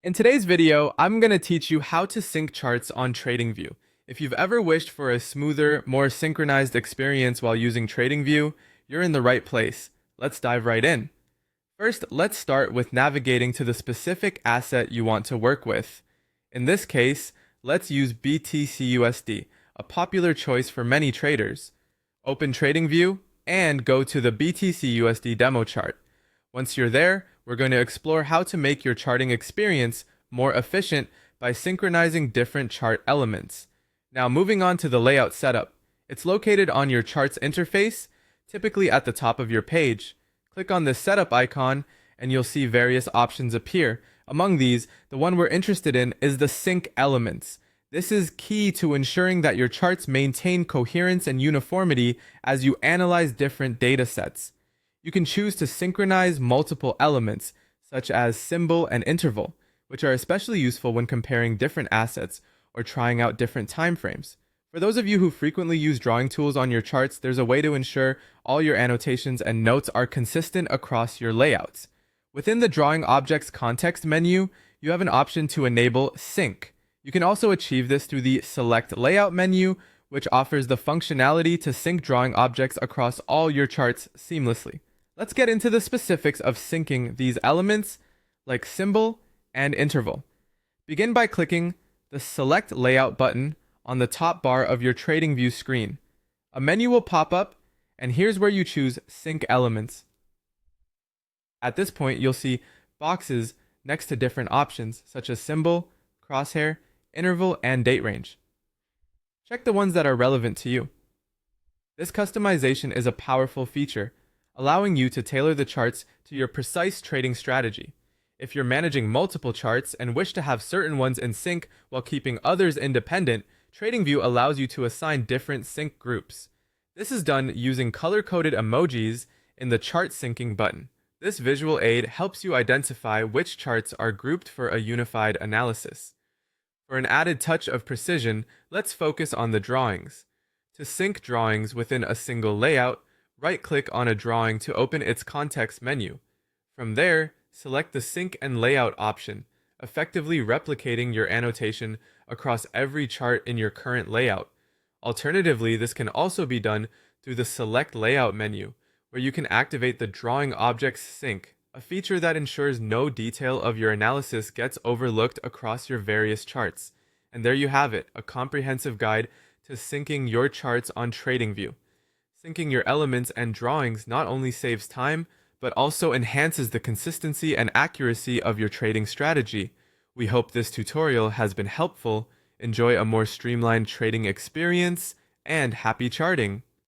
In today's video, I'm going to teach you how to sync charts on TradingView. If you've ever wished for a smoother, more synchronized experience while using TradingView, you're in the right place. Let's dive right in. First, let's start with navigating to the specific asset you want to work with. In this case, let's use BTCUSD, a popular choice for many traders. Open TradingView and go to the BTCUSD demo chart. Once you're there, we're going to explore how to make your charting experience more efficient by synchronizing different chart elements. Now, moving on to the layout setup. It's located on your charts interface, typically at the top of your page. Click on the setup icon and you'll see various options appear. Among these, the one we're interested in is the sync elements. This is key to ensuring that your charts maintain coherence and uniformity as you analyze different data sets. You can choose to synchronize multiple elements, such as symbol and interval, which are especially useful when comparing different assets or trying out different time frames. For those of you who frequently use drawing tools on your charts, there's a way to ensure all your annotations and notes are consistent across your layouts. Within the Drawing Objects context menu, you have an option to enable Sync. You can also achieve this through the Select Layout menu, which offers the functionality to sync drawing objects across all your charts seamlessly. Let's get into the specifics of syncing these elements, like symbol and interval. Begin by clicking the Select Layout button on the top bar of your TradingView screen. A menu will pop up, and here's where you choose Sync Elements. At this point, you'll see boxes next to different options, such as symbol, crosshair, interval, and date range. Check the ones that are relevant to you. This customization is a powerful feature, allowing you to tailor the charts to your precise trading strategy. If you're managing multiple charts and wish to have certain ones in sync while keeping others independent, TradingView allows you to assign different sync groups. This is done using color-coded emojis in the Chart Syncing button. This visual aid helps you identify which charts are grouped for a unified analysis. For an added touch of precision, let's focus on the drawings. To sync drawings within a single layout, right-click on a drawing to open its context menu. From there, select the Sync and Layout option, effectively replicating your annotation across every chart in your current layout. Alternatively, this can also be done through the Select Layout menu, where you can activate the Drawing Objects Sync, a feature that ensures no detail of your analysis gets overlooked across your various charts. And there you have it, a comprehensive guide to syncing your charts on TradingView. Syncing your elements and drawings not only saves time, but also enhances the consistency and accuracy of your trading strategy. We hope this tutorial has been helpful. Enjoy a more streamlined trading experience, and happy charting!